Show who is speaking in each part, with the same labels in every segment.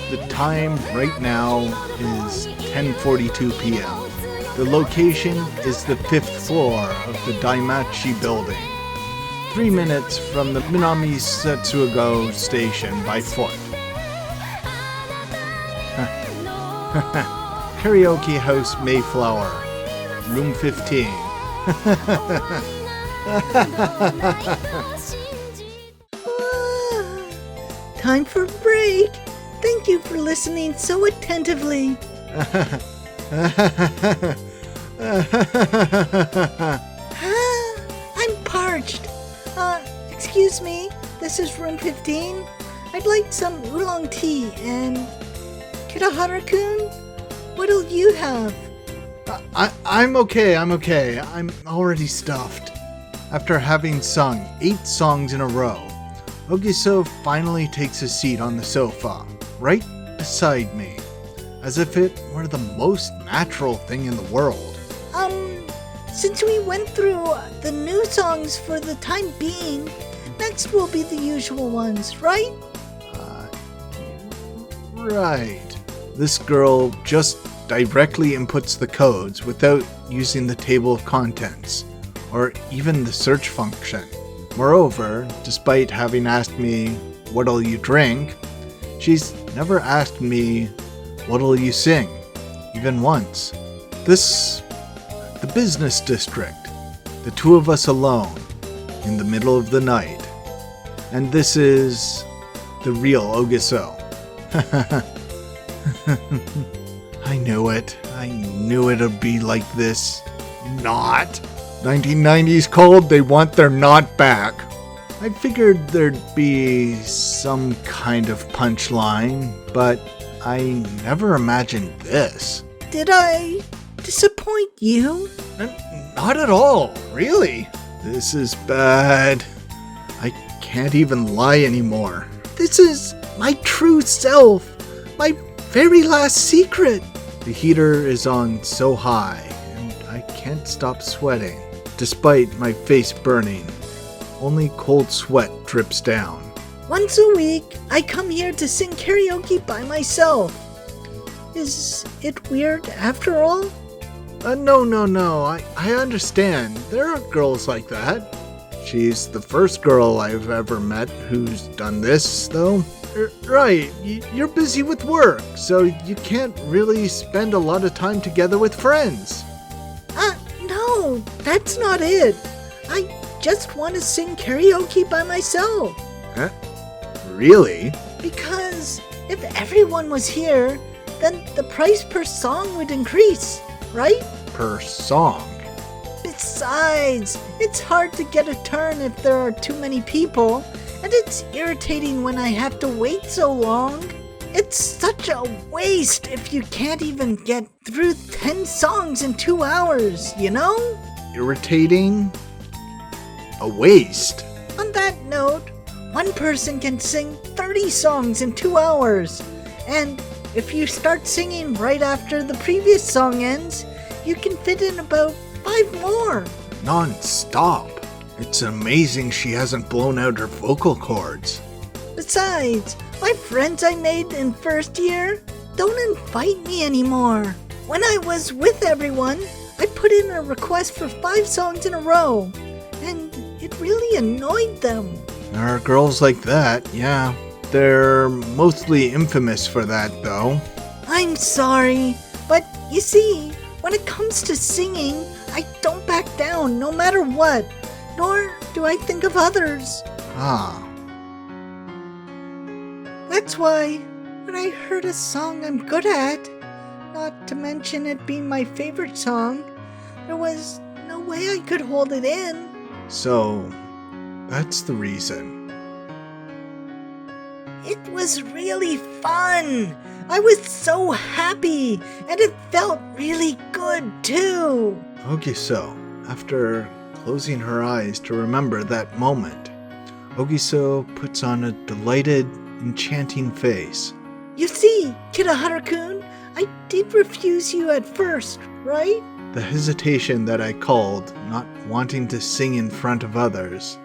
Speaker 1: The time right now is 10:42 p.m. The location is the 5th floor of the Daimachi building, 3 minutes from the Minami Setsugo station by foot. Karaoke House Mayflower, room 15.
Speaker 2: Time for a break. Thank you for listening so attentively. I'm parched. Excuse me, this is room 15. I'd like some oolong tea and... Kirahara-kun, what'll you have?
Speaker 1: I'm okay. I'm already stuffed. After having sung 8 songs in a row, Ogiso finally takes a seat on the sofa, right beside me, as if it were the most natural thing in the world.
Speaker 2: Since we went through the new songs for the time being, next will be the usual ones, right?
Speaker 1: Right. This girl just directly inputs the codes without using the table of contents, or even the search function. Moreover, despite having asked me, "What'll you drink?" she's never asked me, "What'll you sing?" even once. The business district, the two of us alone, in the middle of the night. And this is the real Ogiso. I knew it. I knew it'd be like this. Not. 1990s called, they want their not back. I figured there'd be some kind of punchline, but I never imagined this.
Speaker 2: Did I disappoint you?
Speaker 1: Not at all, really. This is bad. I can't even lie anymore. This is my true self, my very last secret. The heater is on so high, and I can't stop sweating, despite my face burning. Only cold sweat drips down.
Speaker 2: Once a week, I come here to sing karaoke by myself. Is it weird after all?
Speaker 1: No. I understand. There are girls like that. She's the first girl I've ever met who's done this, though. Right, you're busy with work, so you can't really spend a lot of time together with friends.
Speaker 2: No, that's not it. I just want to sing karaoke by myself.
Speaker 1: Huh? Really?
Speaker 2: Because if everyone was here, then the price per song would increase, right?
Speaker 1: Per song?
Speaker 2: Besides, it's hard to get a turn if there are too many people, and it's irritating when I have to wait so long. It's such a waste if you can't even get through 10 songs in 2 hours, you know?
Speaker 1: Irritating? A waste?
Speaker 2: On that note, one person can sing 30 songs in 2 hours, and if you start singing right after the previous song ends, you can fit in about 5 more.
Speaker 1: Non-stop. It's amazing she hasn't blown out her vocal cords.
Speaker 2: Besides, my friends I made in first year don't invite me anymore. When I was with everyone, I put in a request for 5 songs in a row, and it really annoyed them.
Speaker 1: There are girls like that, yeah. They're mostly infamous for that, though.
Speaker 2: I'm sorry, but you see, when it comes to singing, I don't back down no matter what, nor do I think of others. That's why, when I heard a song I'm good at, not to mention it being my favorite song, there was no way I could hold it in.
Speaker 1: So, that's the reason.
Speaker 2: It was really fun. I was so happy, and it felt really good too.
Speaker 1: Ogiso, after closing her eyes to remember that moment, Ogiso puts on a delighted, enchanting face.
Speaker 2: You see, Kirahara-kun, I did refuse you at first, right?
Speaker 1: The hesitation that I called not wanting to sing in front of others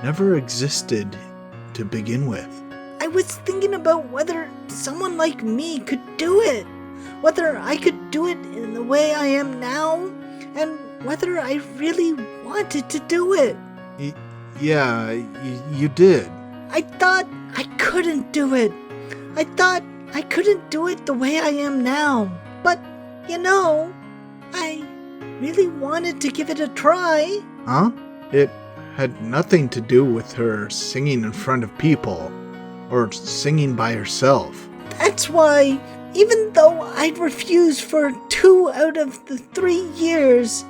Speaker 1: never existed to begin with.
Speaker 2: I was thinking about whether someone like me could do it. Whether I could do it in the way I am now, and whether I really wanted to do it.
Speaker 1: Yeah, you did.
Speaker 2: I thought I couldn't do it. I thought I couldn't do it the way I am now. But, I really wanted to give it a try.
Speaker 1: Huh? It had nothing to do with her singing in front of people, or singing by herself.
Speaker 2: That's why, even though I'd refused for 2 out of the 3 years,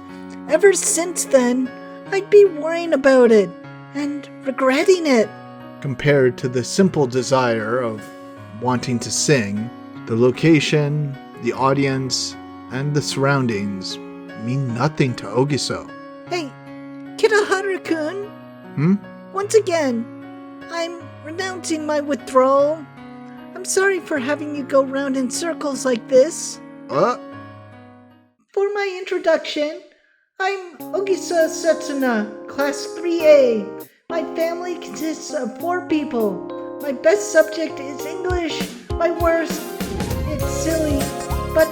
Speaker 2: ever since then, I'd be worrying about it and regretting it.
Speaker 1: Compared to the simple desire of wanting to sing, the location, the audience, and the surroundings mean nothing to Ogiso.
Speaker 2: Hey, Karaharu-kun. Once again, I'm renouncing my withdrawal. I'm sorry for having you go round in circles like this. For my introduction, I'm Ogisa Setsuna, Class 3A. My family consists of 4 people. My best subject is English. My worst, it's silly, but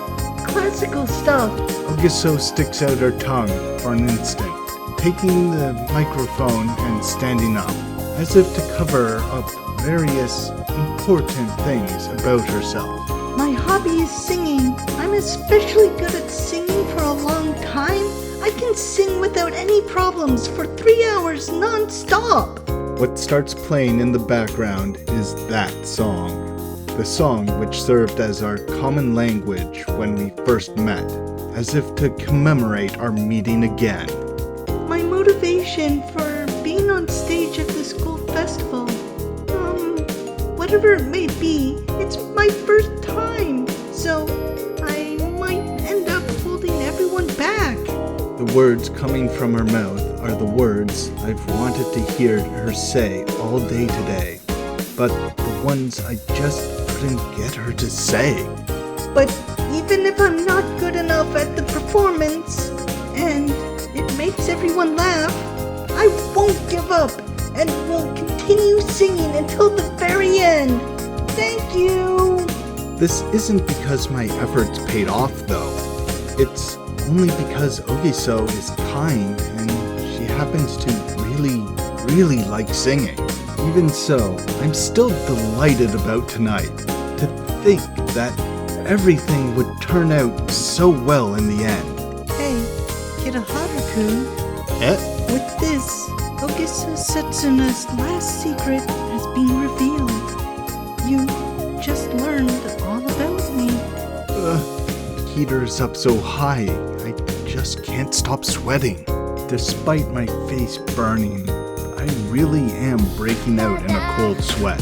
Speaker 2: classical stuff.
Speaker 1: Ogiso sticks out her tongue for an instant, taking the microphone and standing up, as if to cover up various important things about herself.
Speaker 2: My hobby is singing. I'm especially good at singing for a long time. I can sing without any problems for 3 hours non-stop.
Speaker 1: What starts playing in the background is that song. The song which served as our common language when we first met, as if to commemorate our meeting again.
Speaker 2: My motivation for being on stage at the school festival, whatever it may be, it's my first time, so I might end up holding everyone back.
Speaker 1: The words coming from her mouth are the words I've wanted to hear her say all day today, but the ones I just couldn't get her to say.
Speaker 2: But even if I'm not good enough at the performance, and it makes everyone laugh, I won't give up and will continue singing until the very end. Thank you!
Speaker 1: This isn't because my efforts paid off, though. It's only because Ogiso is kind and she happens to really like singing. Even so, I'm still delighted about tonight. To think that everything would turn out so well in the end.
Speaker 2: Hey, Kiraharu-kun. With this, Ogisa Setsuna's last secret has been revealed. You just learned all about me.
Speaker 1: Heater's up so high, I just can't stop sweating. Despite my face burning, I really am breaking out in a cold sweat.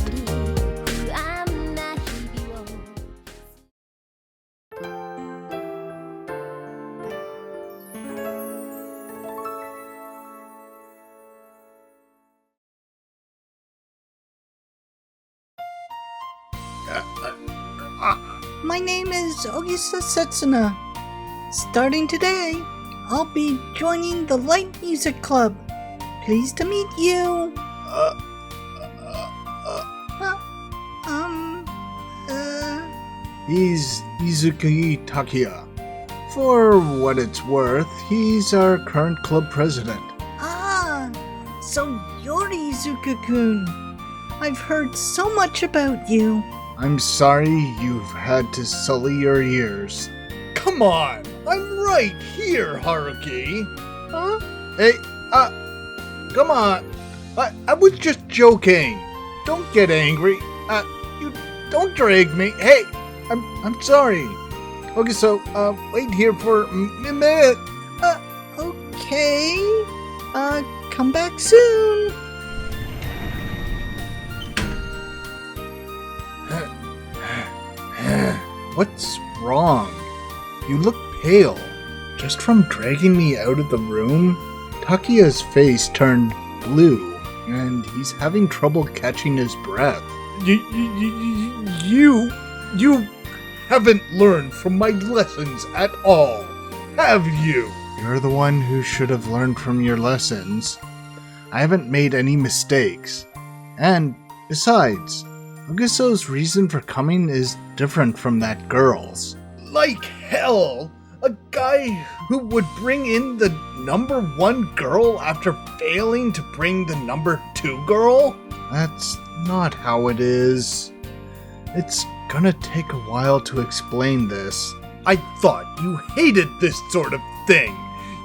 Speaker 2: My name is Ogisa Setsuna. Starting today, I'll be joining the Light Music Club. Pleased to meet you.
Speaker 1: He's Izuki Takia. For what it's worth, he's our current club president.
Speaker 2: Ah, so you're Izuka-kun. I've heard so much about you.
Speaker 1: I'm sorry you've had to sully your ears.
Speaker 3: Come on, I'm right here, Haruki.
Speaker 1: Huh? Hey, come on. I was just joking. Don't get angry. You don't drag me. Hey, I'm sorry. Okay, so, wait here for a minute.
Speaker 2: Okay. Come back soon.
Speaker 1: What's wrong? You look pale. Just from dragging me out of the room? Takia's face turned blue, and he's having trouble catching his breath.
Speaker 3: You haven't learned from my lessons at all, have you?
Speaker 1: You're the one who should have learned from your lessons. I haven't made any mistakes. And besides, Ogiso's reason for coming is different from that girl's.
Speaker 3: Like hell! A guy who would bring in the number 1 girl after failing to bring the number 2 girl?
Speaker 1: That's not how it is. It's gonna take a while to explain this.
Speaker 3: I thought you hated this sort of thing.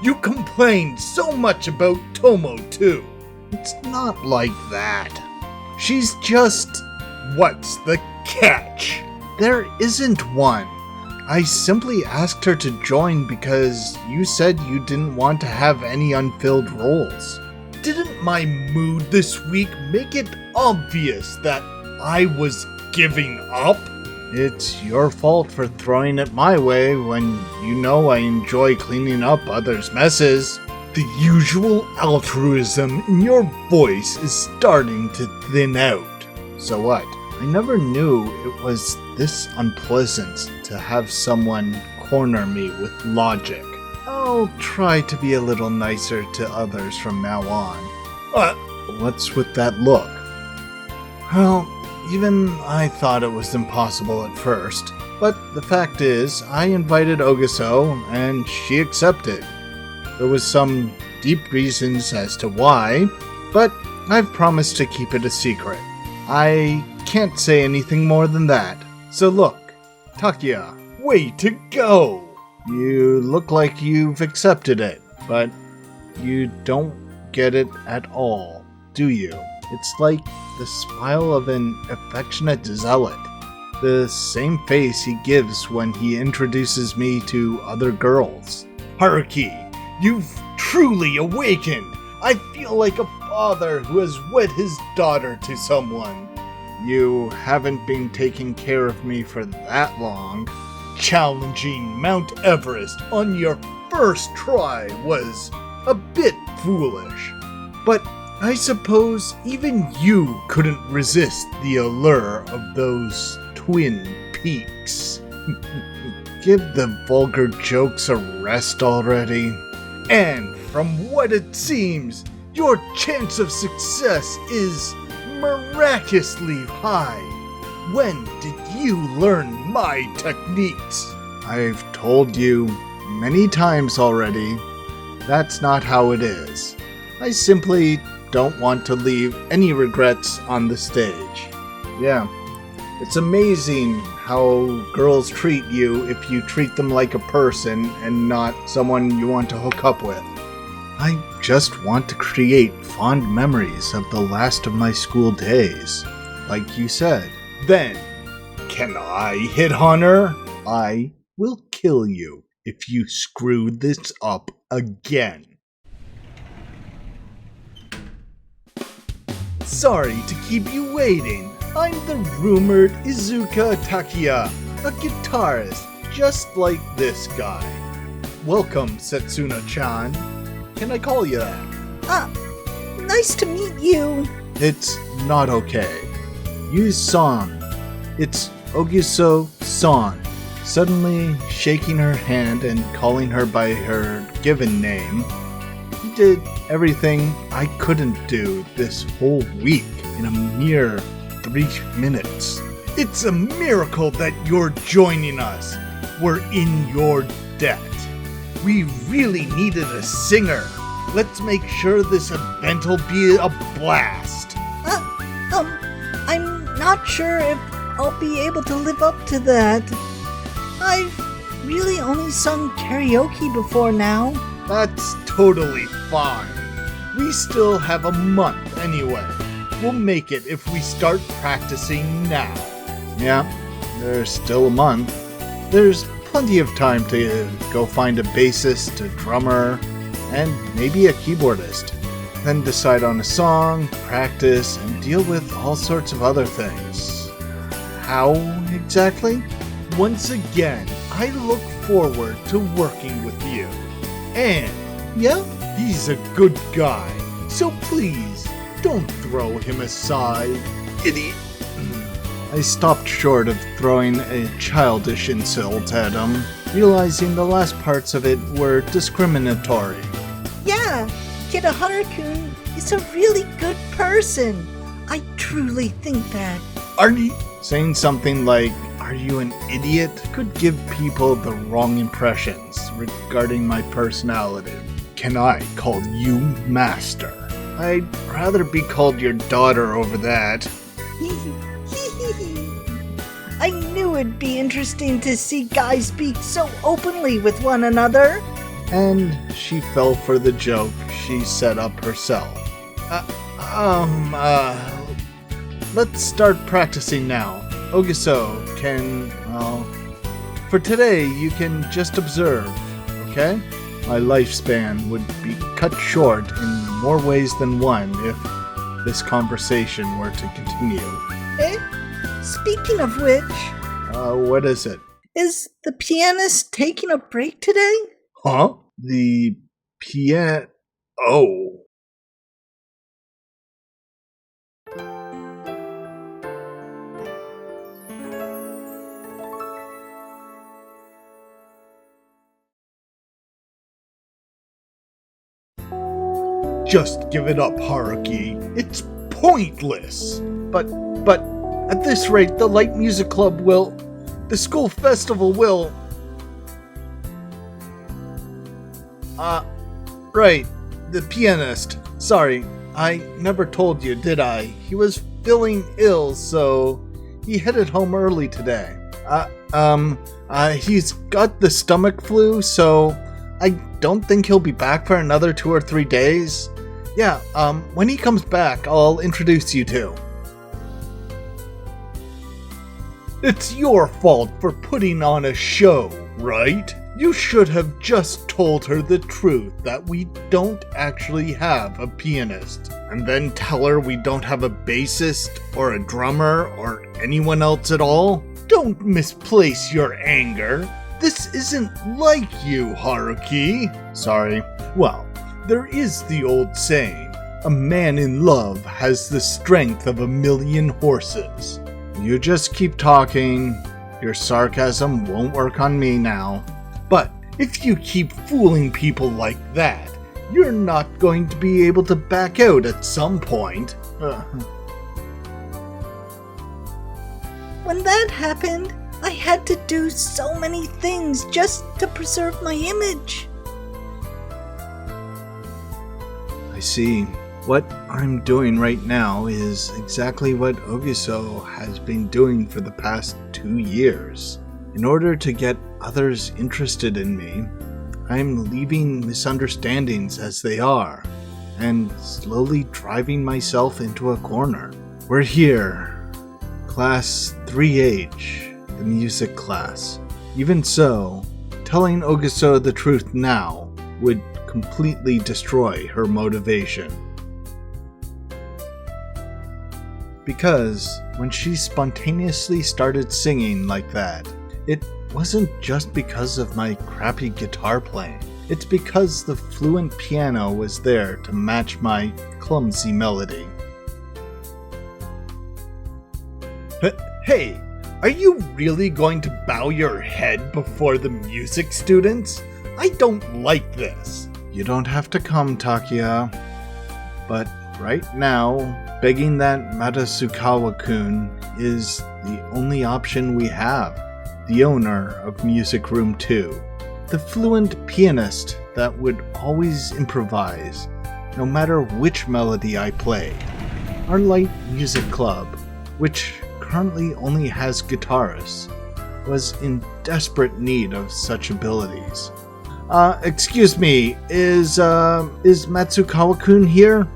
Speaker 3: You complained so much about Tomo too.
Speaker 1: It's not like that. She's just...
Speaker 3: What's the catch?
Speaker 1: There isn't one. I simply asked her to join because you said you didn't want to have any unfilled roles.
Speaker 3: Didn't my mood this week make it obvious that I was giving up?
Speaker 1: It's your fault for throwing it my way when you know I enjoy cleaning up others' messes.
Speaker 3: The usual altruism in your voice is starting to thin out.
Speaker 1: So what? I never knew it was this unpleasant to have someone corner me with logic. I'll try to be a little nicer to others from now on. What's with that look? Well, even I thought it was impossible at first, but the fact is, I invited Ogiso, and she accepted. There was some deep reasons as to why, but I've promised to keep it a secret. I can't say anything more than that. So look, Takia,
Speaker 3: way to go!
Speaker 1: You look like you've accepted it, but you don't get it at all, do you? It's like the smile of an affectionate zealot. The same face he gives when he introduces me to other girls.
Speaker 3: Haruki, you've truly awakened! I feel like a father who has wed his daughter to someone.
Speaker 1: You haven't been taking care of me for that long.
Speaker 3: Challenging Mount Everest on your first try was a bit foolish. But I suppose even you couldn't resist the allure of those twin peaks.
Speaker 1: Give the vulgar jokes a rest already.
Speaker 3: And from what it seems, your chance of success is miraculously high. When did you learn my techniques?
Speaker 1: I've told you many times already, that's not how it is. I simply don't want to leave any regrets on the stage. Yeah, it's amazing how girls treat you if you treat them like a person and not someone you want to hook up with. I just want to create fond memories of the last of my school days, like you said.
Speaker 3: Then, can I hit on her?
Speaker 1: I will kill you if you screw this up again.
Speaker 3: Sorry to keep you waiting. I'm the rumored Izuka Takia, a guitarist just like this guy. Welcome, Setsuna-chan. Can I call you that?
Speaker 2: Nice to meet you.
Speaker 1: It's not okay. Use San. It's Ogiso-san. Suddenly shaking her hand and calling her by her given name. He did everything I couldn't do this whole week in a mere 3 minutes.
Speaker 3: It's a miracle that you're joining us. We're in your debt. We really needed a singer. Let's make sure this event'll be a blast.
Speaker 2: I'm not sure if I'll be able to live up to that. I've really only sung karaoke before now.
Speaker 3: That's totally fine. We still have a month anyway. We'll make it if we start practicing now.
Speaker 1: Yeah, there's still a month. There's plenty of time to go find a bassist, a drummer, and maybe a keyboardist. Then decide on a song, practice, and deal with all sorts of other things. How exactly?
Speaker 3: Once again, I look forward to working with you. And,
Speaker 2: Yeah?
Speaker 3: he's a good guy, so please, don't throw him aside, idiot.
Speaker 1: I stopped short of throwing a childish insult at him, realizing the last parts of it were discriminatory.
Speaker 2: Yeah, Kid Haruki is a really good person. I truly think that.
Speaker 3: Are you...
Speaker 1: Saying something like, "Are you an idiot?" could give people the wrong impressions regarding my personality.
Speaker 3: Can I call you master?
Speaker 1: I'd rather be called your daughter over that.
Speaker 2: I knew it'd be interesting to see guys speak so openly with one another.
Speaker 1: And she fell for the joke she set up herself. Let's start practicing now. Ogiso for today you can just observe, okay? My lifespan would be cut short in more ways than one if this conversation were to continue.
Speaker 2: Speaking of which,
Speaker 1: what is it?
Speaker 2: is the pianist taking a break today?
Speaker 3: Huh?
Speaker 1: The piano... Oh.
Speaker 3: Just give it up, Haruki. It's pointless.
Speaker 1: But at this rate, the Light Music Club the school festival will... Right, the pianist. Sorry, I never told you, did I? He was feeling ill, so he headed home early today. He's got the stomach flu, so I don't think he'll be back for another 2 or 3 days. Yeah, when he comes back, I'll introduce you to.
Speaker 3: It's your fault for putting on a show, right? You should have just told her the truth that we don't actually have a pianist, and then tell her we don't have a bassist or a drummer or anyone else at all. Don't misplace your anger. This isn't like you, Haruki.
Speaker 1: Sorry.
Speaker 3: Well, there is the old saying, a man in love has the strength of 1,000,000 horses.
Speaker 1: You just keep talking. Your sarcasm won't work on me now.
Speaker 3: But if you keep fooling people like that, you're not going to be able to back out at some point.
Speaker 2: When that happened, I had to do so many things just to preserve my image.
Speaker 1: I see. What I'm doing right now is exactly what Ogiso has been doing for the past 2 years. In order to get others interested in me, I'm leaving misunderstandings as they are, and slowly driving myself into a corner. We're here, Class 3H, the music class. Even so, telling Ogiso the truth now would completely destroy her motivation. Because when she spontaneously started singing like that, it wasn't just because of my crappy guitar playing. It's because the fluent piano was there to match my clumsy melody.
Speaker 3: Hey, are you really going to bow your head before the music students? I don't like this.
Speaker 1: You don't have to come, Takia. But right now, begging that Matsukawa-kun is the only option we have. The owner of Music Room 2. The fluent pianist that would always improvise, no matter which melody I play. Our Light Music Club, which currently only has guitarists, was in desperate need of such abilities. Excuse me, is Matsukawa-kun here?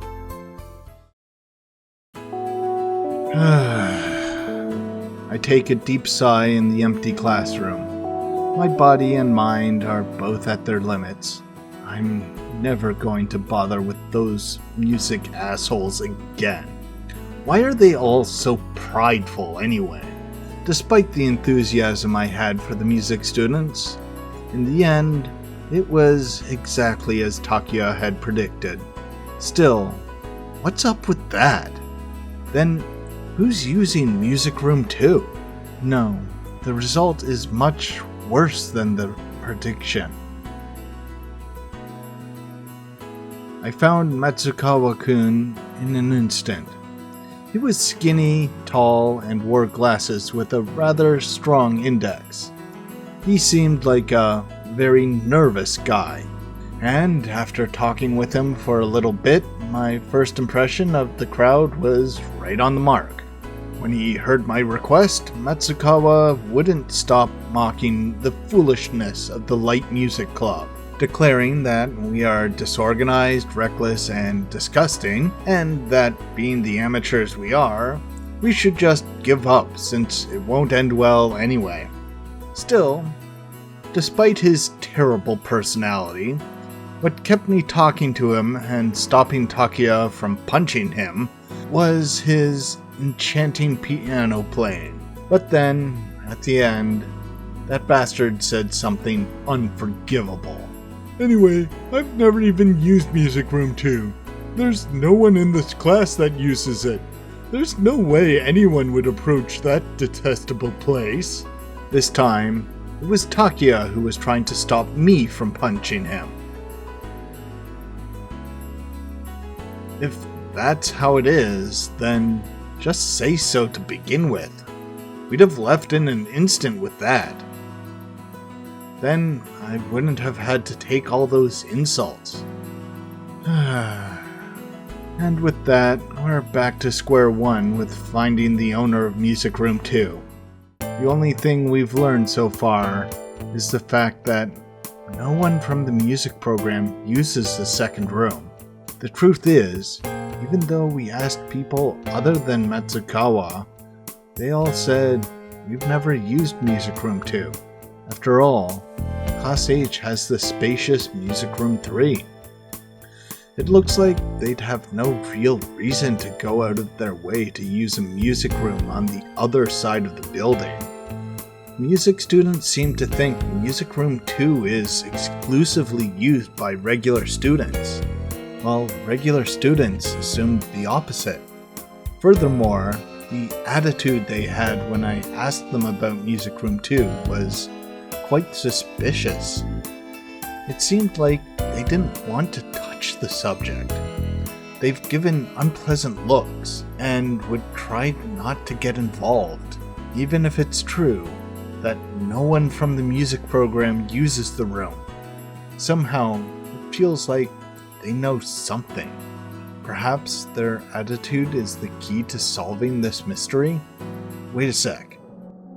Speaker 1: I take a deep sigh in the empty classroom. My body and mind are both at their limits. I'm never going to bother with those music assholes again. Why are they all so prideful anyway? Despite the enthusiasm I had for the music students, in the end, it was exactly as Takia had predicted. Still, what's up with that? Then, who's using Music Room 2? No, the result is much worse than the prediction. I found Matsukawa-kun in an instant. He was skinny, tall, and wore glasses with a rather strong index. He seemed like a very nervous guy, and after talking with him for a little bit, my first impression of the crowd was right on the mark. When he heard my request, Matsukawa wouldn't stop mocking the foolishness of the light music club, declaring that we are disorganized, reckless, and disgusting, and that being the amateurs we are, we should just give up since it won't end well anyway. Still, despite his terrible personality, what kept me talking to him and stopping Takuya from punching him was his enchanting piano playing. But then, at the end, that bastard said something unforgivable.
Speaker 3: Anyway, I've never even used Music Room 2. There's no one in this class that uses it. There's no way anyone would approach that detestable place.
Speaker 1: This time, it was Takuya who was trying to stop me from punching him. If that's how it is, then just say so to begin with. We'd have left in an instant with that. Then I wouldn't have had to take all those insults. And with that, we're back to square one with finding the owner of Music Room 2. The only thing we've learned so far is the fact that no one from the music program uses the second room. The truth is, even though we asked people other than Matsukawa, they all said we've never used Music Room 2. After all, Class H has the spacious Music Room 3. It looks like they'd have no real reason to go out of their way to use a music room on the other side of the building. Music students seem to think Music Room 2 is exclusively used by regular students, while regular students assumed the opposite. Furthermore, the attitude they had when I asked them about Music Room 2 was quite suspicious. It seemed like they didn't want to touch the subject. They've given unpleasant looks and would try not to get involved, even if it's true that no one from the music program uses the room. Somehow, it feels like they know something. Perhaps their attitude is the key to solving this mystery? Wait a sec.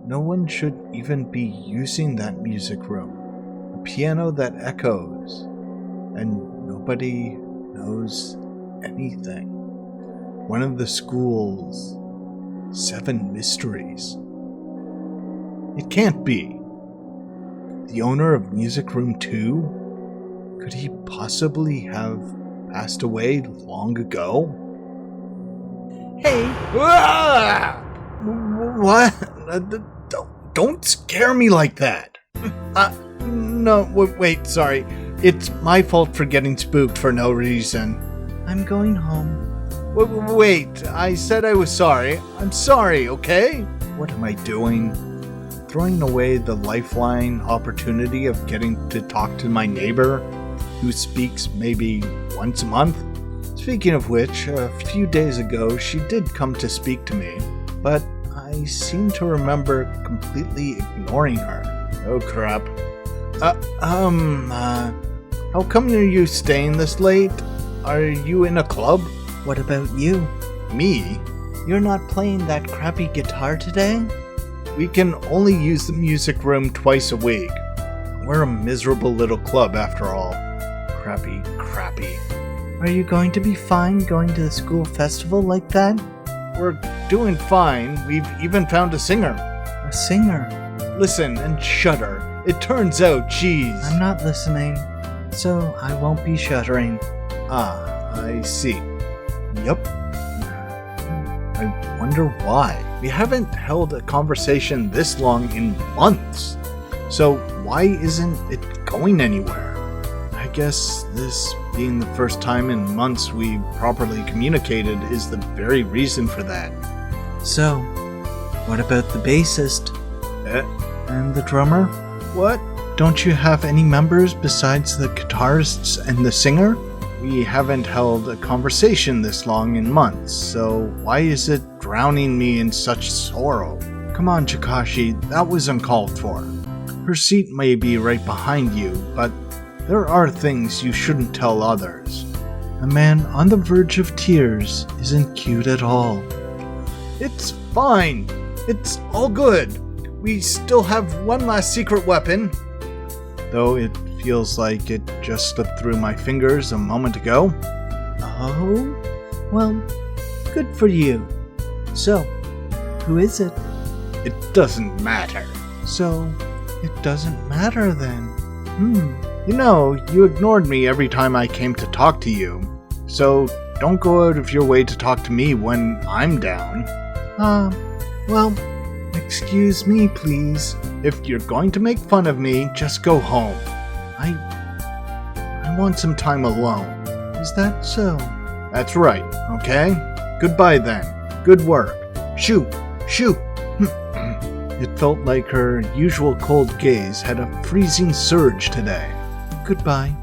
Speaker 1: No one should even be using that music room. A piano that echoes, and nobody knows anything. One of the school's 7 mysteries. It can't be. The owner of Music Room 2? Could he possibly have passed away long ago?
Speaker 2: Hey,
Speaker 1: Ah! What? Don't scare me like that. No, wait, sorry. It's my fault for getting spooked for no reason.
Speaker 2: I'm going home.
Speaker 1: Wait, I said I was sorry. I'm sorry, okay? What am I doing? Throwing away the lifeline opportunity of getting to talk to my neighbor, who speaks maybe once a month? Speaking of which, a few days ago she did come to speak to me, but I seem to remember completely ignoring her. Oh crap. How come are you staying this late? Are you in a club?
Speaker 2: What about you?
Speaker 1: Me?
Speaker 2: You're not playing that crappy guitar today?
Speaker 1: We can only use the music room twice a week. We're a miserable little club after all. Crappy.
Speaker 2: Are you going to be fine going to the school festival like that?
Speaker 1: We're doing fine. We've even found a singer.
Speaker 2: A singer?
Speaker 1: Listen and shudder. It turns out she's...
Speaker 2: I'm not listening, so I won't be shuddering.
Speaker 1: Ah, I see. Yup. I wonder why. We haven't held a conversation this long in months. So why isn't it going anywhere? I guess this being the first time in months we properly communicated is the very reason for that.
Speaker 2: So, what about the bassist? And the drummer?
Speaker 1: What?
Speaker 2: Don't you have any members besides the guitarists and the singer?
Speaker 1: We haven't held a conversation this long in months, so why is it drowning me in such sorrow? Come on, Chikashi, that was uncalled for. Her seat may be right behind you, but there are things you shouldn't tell others. A man on the verge of tears isn't cute at all.
Speaker 3: It's fine. It's all good. We still have one last secret weapon.
Speaker 1: Though it feels like it just slipped through my fingers a moment ago.
Speaker 2: Oh? Well, good for you. So, who is it?
Speaker 3: It doesn't matter.
Speaker 1: So, it doesn't matter then.
Speaker 3: You know, you ignored me every time I came to talk to you. So, don't go out of your way to talk to me when I'm down.
Speaker 1: Well, excuse me, please.
Speaker 3: If you're going to make fun of me, just go home.
Speaker 1: I want some time alone. Is that so?
Speaker 3: That's right, okay? Goodbye then. Good work. Shoo! Shoo!
Speaker 1: It felt like her usual cold gaze had a freezing surge today. Goodbye.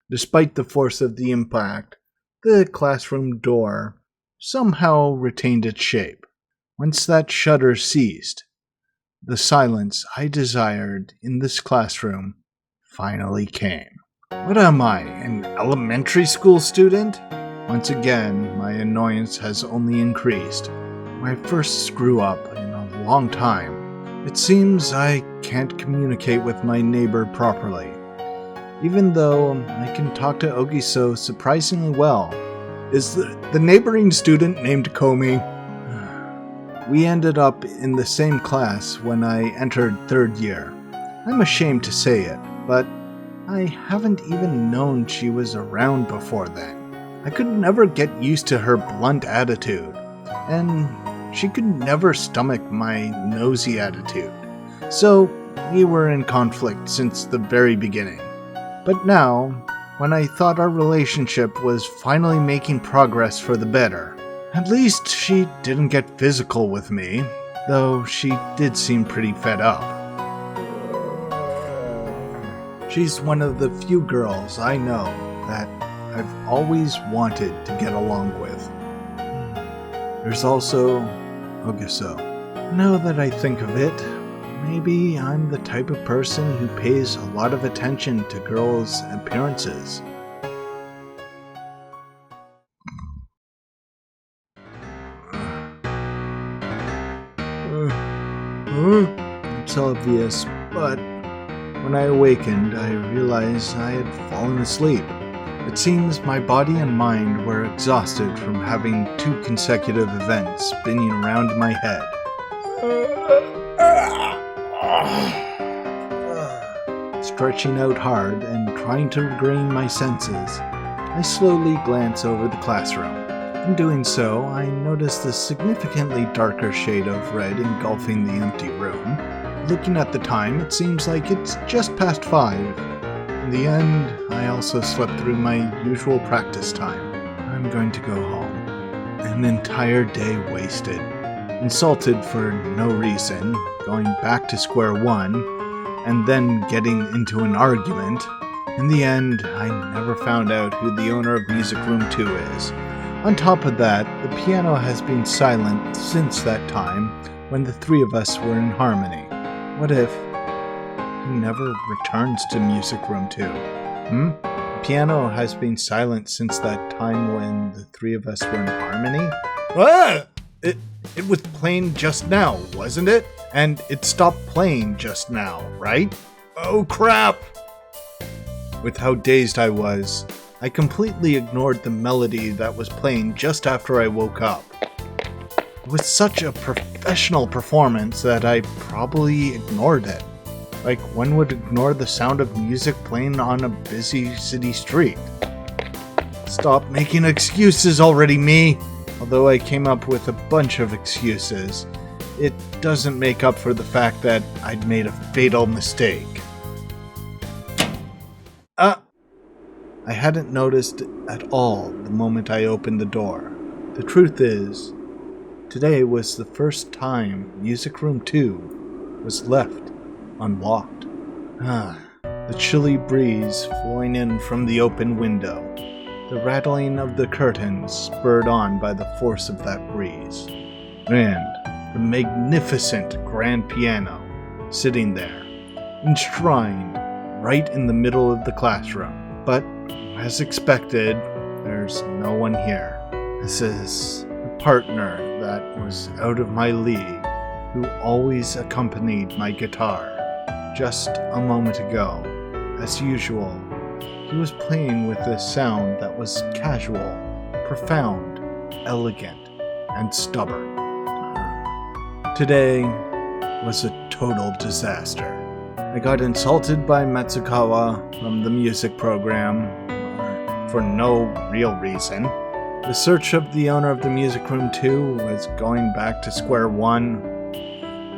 Speaker 1: Despite the force of the impact, the classroom door somehow retained its shape. Once that shudder ceased, the silence I desired in this classroom finally came. What am I, an elementary school student? Once again, my annoyance has only increased. My first screw-up in a long time. It seems I can't communicate with my neighbor properly. Even though I can talk to Ogiso surprisingly well.
Speaker 3: Is the neighboring student named Komi?
Speaker 1: We ended up in the same class when I entered third year. I'm ashamed to say it, but I haven't even known she was around before then. I could never get used to her blunt attitude, and she could never stomach my nosy attitude. So we were in conflict since the very beginning. But now, when I thought our relationship was finally making progress for the better, at least she didn't get physical with me, though she did seem pretty fed up. She's one of the few girls I know that I've always wanted to get along with. There's also Ogiso. Now that I think of it, maybe I'm the type of person who pays a lot of attention to girls' appearances. It's obvious, but when I awakened, I realized I had fallen asleep. It seems my body and mind were exhausted from having 2 consecutive events spinning around my head. Stretching out hard and trying to regain my senses, I slowly glance over the classroom. In doing so, I notice a significantly darker shade of red engulfing the empty room. Looking at the time, it seems like it's just past 5. In the end, I also slept through my usual practice time. I'm going to go home. An entire day wasted. Insulted for no reason, going back to square one, and then getting into an argument. In the end, I never found out who the owner of Music Room 2 is. On top of that, the piano has been silent since that time when the 3 of us were in harmony. What if he never returns to Music Room 2? The piano has been silent since that time when the 3 of us were in harmony?
Speaker 3: What? It was playing just now, wasn't it? And it stopped playing just now, right? Oh crap!
Speaker 1: With how dazed I was, I completely ignored the melody that was playing just after I woke up. It was such a professional performance that I probably ignored it. Like one would ignore the sound of music playing on a busy city street. Stop making excuses already, me! Although I came up with a bunch of excuses, it doesn't make up for the fact that I'd made a fatal mistake. I hadn't noticed at all the moment I opened the door. The truth is, today was the first time Music Room 2 was left unlocked. The chilly breeze flowing in from the open window, the rattling of the curtains spurred on by the force of that breeze, and the magnificent grand piano sitting there, enshrined right in the middle of the classroom. But, as expected, there's no one here. This is a partner that was out of my league, who always accompanied my guitar. Just a moment ago, as usual, he was playing with a sound that was casual, profound, elegant, and stubborn. Today was a total disaster. I got insulted by Matsukawa from the music program, for no real reason. The search of the owner of the music room 2 was going back to square one.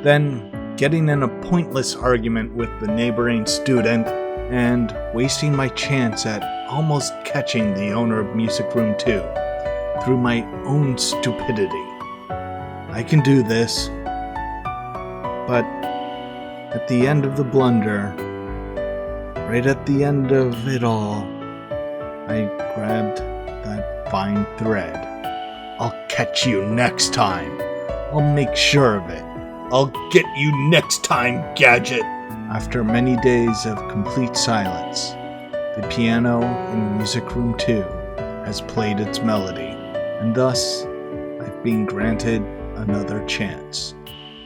Speaker 1: Then getting in a pointless argument with the neighboring student, and wasting my chance at almost catching the owner of music room 2 through my own stupidity. I can do this, but at the end of the blunder, right at the end of it all, I grabbed that fine thread. I'll catch you next time. I'll make sure of it.
Speaker 3: I'll get you next time, Gadget.
Speaker 1: After many days of complete silence, the piano in Music Room 2 has played its melody, and thus I've been granted another chance.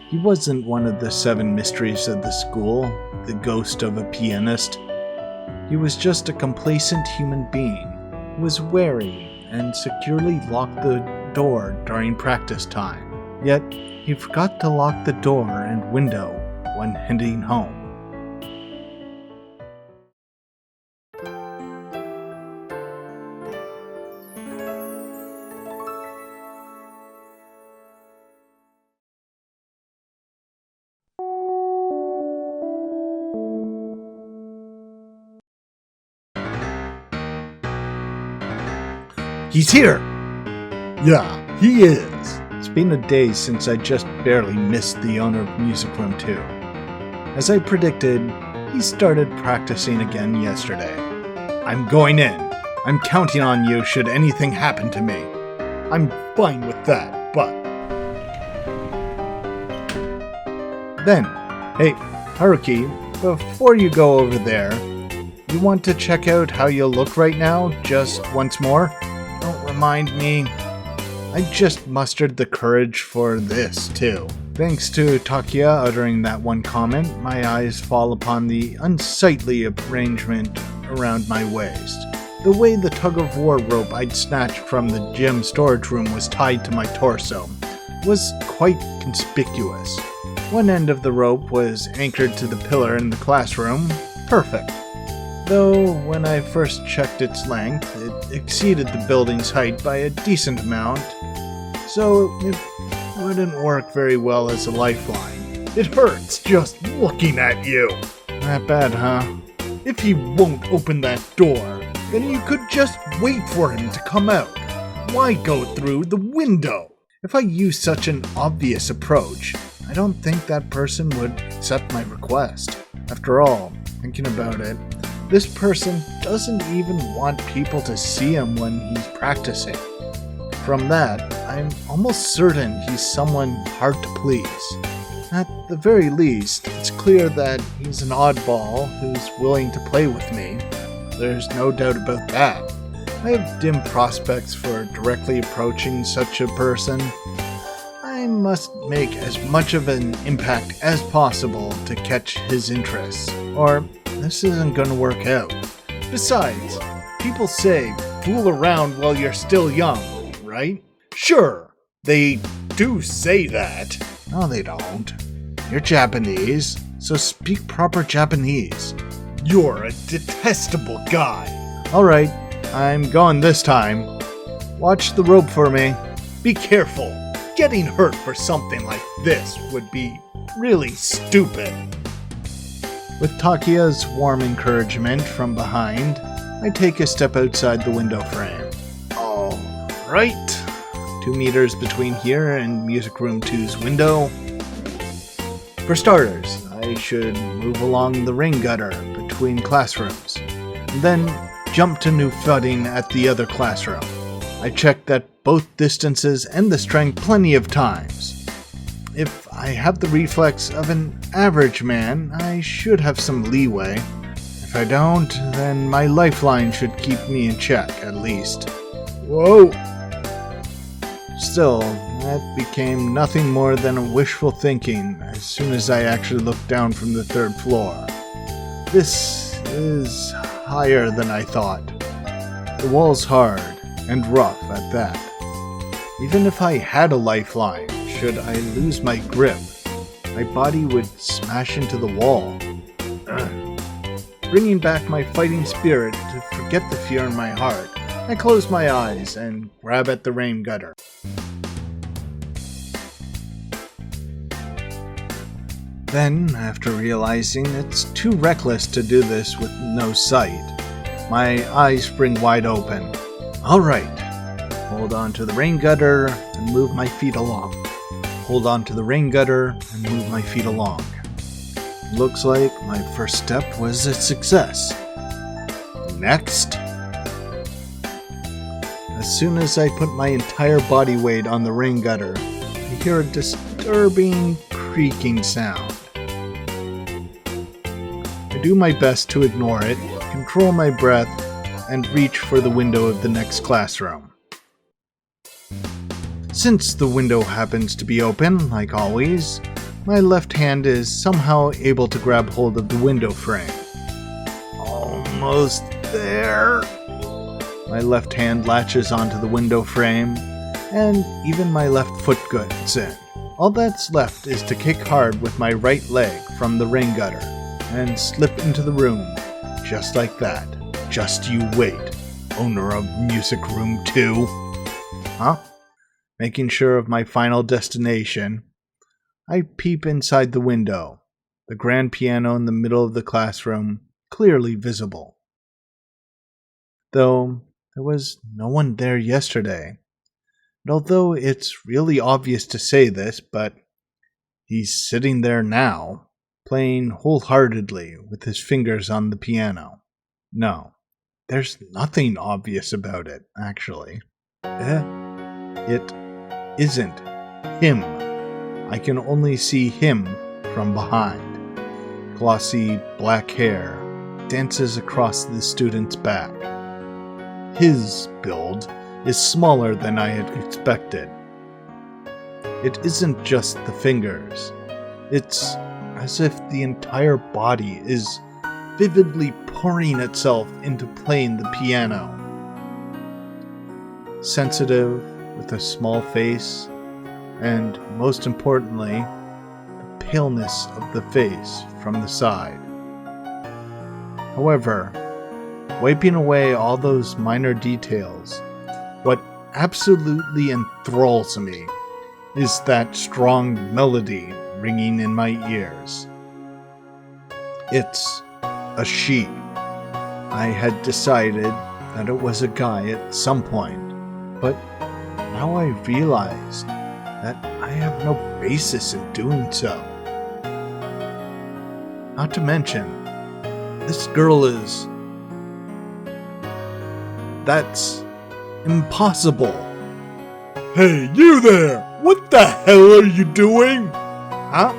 Speaker 1: He wasn't one of the 7 mysteries of the school, the ghost of a pianist. He was just a complacent human being who was wary and securely locked the door during practice time. Yet, he forgot to lock the door and window when heading home.
Speaker 3: He's here! Yeah, he is.
Speaker 1: It's been a day since I just barely missed the owner of Music Room 2. As I predicted, he started practicing again yesterday.
Speaker 3: I'm going in. I'm counting on you should anything happen to me. I'm fine with that, but...
Speaker 1: Then, hey, Haruki, before you go over there, you want to check out how you look right now, just once more? Don't remind me. I just mustered the courage for this, too. Thanks to Takia uttering that one comment, my eyes fall upon the unsightly arrangement around my waist. The way the tug-of-war rope I'd snatched from the gym storage room was tied to my torso was quite conspicuous. One end of the rope was anchored to the pillar in the classroom. Perfect. Though, when I first checked its length, it exceeded the building's height by a decent amount, so it wouldn't work very well as a lifeline.
Speaker 3: It hurts just looking at you.
Speaker 1: That bad, huh?
Speaker 3: If he won't open that door, then you could just wait for him to come out. Why go through the window?
Speaker 1: If I use such an obvious approach, I don't think that person would accept my request. After all, thinking about it, this person doesn't even want people to see him when he's practicing. From that, I'm almost certain he's someone hard to please. At the very least, it's clear that he's an oddball who's willing to play with me. There's no doubt about that. I have dim prospects for directly approaching such a person. I must make as much of an impact as possible to catch his interest, or this isn't going to work out.
Speaker 3: Besides, people say, fool around while you're still young, right? Sure, they do say that.
Speaker 1: No, they don't. You're Japanese, so speak proper Japanese.
Speaker 3: You're a detestable guy.
Speaker 1: Alright, I'm going this time. Watch the rope for me.
Speaker 3: Be careful. Getting hurt for something like this would be really stupid.
Speaker 1: With Takia's warm encouragement from behind, I take a step outside the window frame. All right. 2 meters between here and Music Room 2's window. For starters, I I should move along the rain gutter between classrooms, and then jump to new footing at the other classroom. I checked at both distances and the strength plenty of times. If I have the reflex of an average man, I should have some leeway. If I don't, then my lifeline should keep me in check, at least. Whoa! Still, that became nothing more than a wishful thinking as soon as I actually looked down from the third floor. This is higher than I thought. The wall's hard and rough at that. Even if I had a lifeline, should I lose my grip, my body would smash into the wall. Bringing back my fighting spirit to forget the fear in my heart, I close my eyes and grab at the rain gutter. Then, after realizing it's too reckless to do this with no sight, my eyes spring wide open. Alright, hold on to the rain gutter and move my feet along. Hold on to the rain gutter and move my feet along. Looks like my first step was a success. Next. As soon as I put my entire body weight on the rain gutter, I hear a disturbing creaking sound. I do my best to ignore it, control my breath, and reach for the window of the next classroom. Since the window happens to be open, like always, my left hand is somehow able to grab hold of the window frame. Almost there. My left hand latches onto the window frame, and even my left foot gets in. All that's left is to kick hard with my right leg from the rain gutter, and slip into the room, just like that. Just you wait, owner of Music Room 2. Huh? Making sure of my final destination, I peep inside the window, the grand piano in the middle of the classroom clearly visible. Though there was no one there yesterday, and although it's really obvious to say this, but he's sitting there now, playing wholeheartedly with his fingers on the piano. No, there's nothing obvious about it, actually. It isn't him. I can only see him from behind. Glossy black hair dances across the student's back. His build is smaller than I had expected. It isn't just the fingers. It's as if the entire body is vividly pouring itself into playing the piano. Sensitive, with a small face, and most importantly, the paleness of the face from the side. However, wiping away all those minor details, what absolutely enthralls me is that strong melody ringing in my ears. It's a she. I had decided that it was a guy at some point, but now I realized that I have no basis in doing so. Not to mention, this girl is... That's impossible.
Speaker 3: Hey, you there! What the hell are you doing?
Speaker 1: Huh?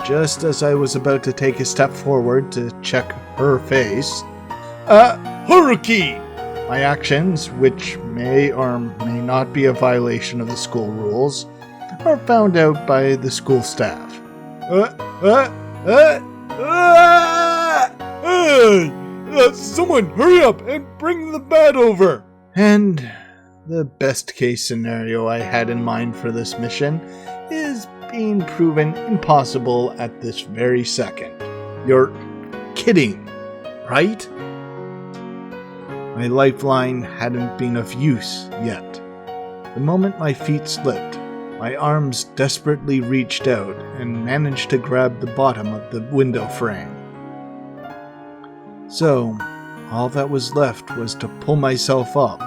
Speaker 1: Just as I was about to take a step forward to check her face,
Speaker 3: Haruki!
Speaker 1: My actions, which may or may not be a violation of the school rules, are found out by the school staff.
Speaker 3: Someone hurry up and bring the bat over!
Speaker 1: And the best case scenario I had in mind for this mission is being proven impossible at this very second. You're kidding, right? My lifeline hadn't been of use yet. The moment my feet slipped, my arms desperately reached out and managed to grab the bottom of the window frame. So, all that was left was to pull myself up,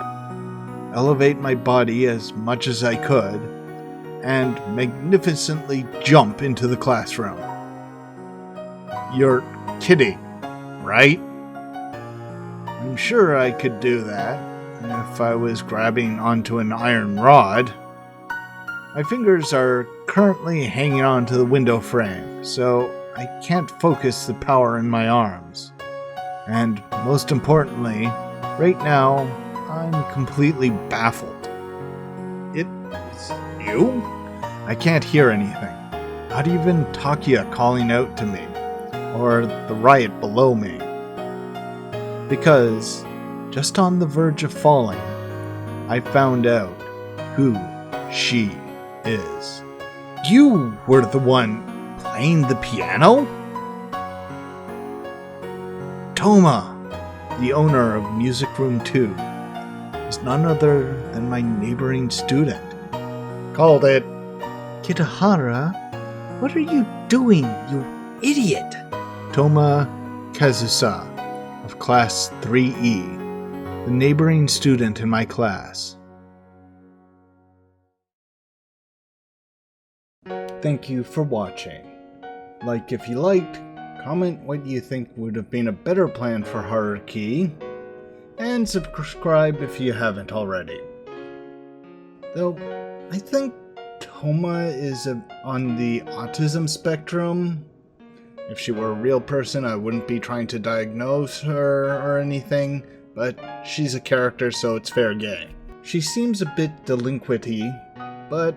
Speaker 1: elevate my body as much as I could, and magnificently jump into the classroom.
Speaker 3: You're kidding, right?
Speaker 1: I'm sure I could do that if I was grabbing onto an iron rod. My fingers are currently hanging onto the window frame, so I can't focus the power in my arms. And most importantly, right now, I'm completely baffled.
Speaker 3: It's you?
Speaker 1: I can't hear anything. Not even Takia calling out to me, or the riot below me. Because, just on the verge of falling, I found out who she is.
Speaker 3: You were the one playing the piano?
Speaker 1: Toma, the owner of Music Room 2, is none other than my neighboring student.
Speaker 3: Called it.
Speaker 2: Kitahara, what are you doing, you idiot?
Speaker 1: Toma Kazusa of Class 3E, the neighboring student in my class. Thank you for watching. Like if you liked, comment what you think would have been a better plan for Haruki, and subscribe if you haven't already. Though, I think Toma is on the autism spectrum. If she were a real person, I wouldn't be trying to diagnose her or anything, but she's a character, so it's fair game. She seems a bit delinquent-y, but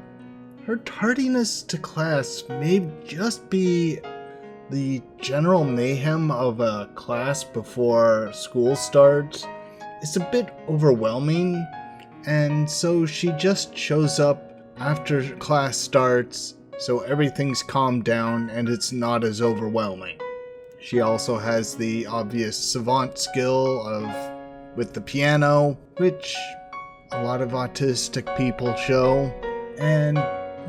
Speaker 1: her tardiness to class may just be the general mayhem of a class before school starts. It's a bit overwhelming, and so she just shows up after class starts, so everything's calmed down and it's not as overwhelming. She also has the obvious savant skill with the piano, which a lot of autistic people show, and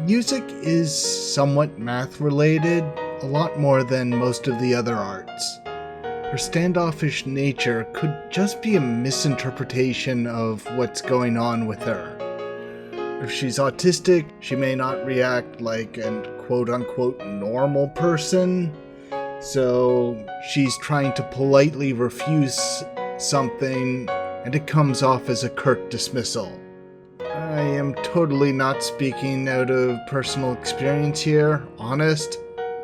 Speaker 1: music is somewhat math related, a lot more than most of the other arts. Her standoffish nature could just be a misinterpretation of what's going on with her. If she's autistic, she may not react like an quote-unquote normal person, so she's trying to politely refuse something, and it comes off as a curt dismissal. I am totally not speaking out of personal experience here, honest.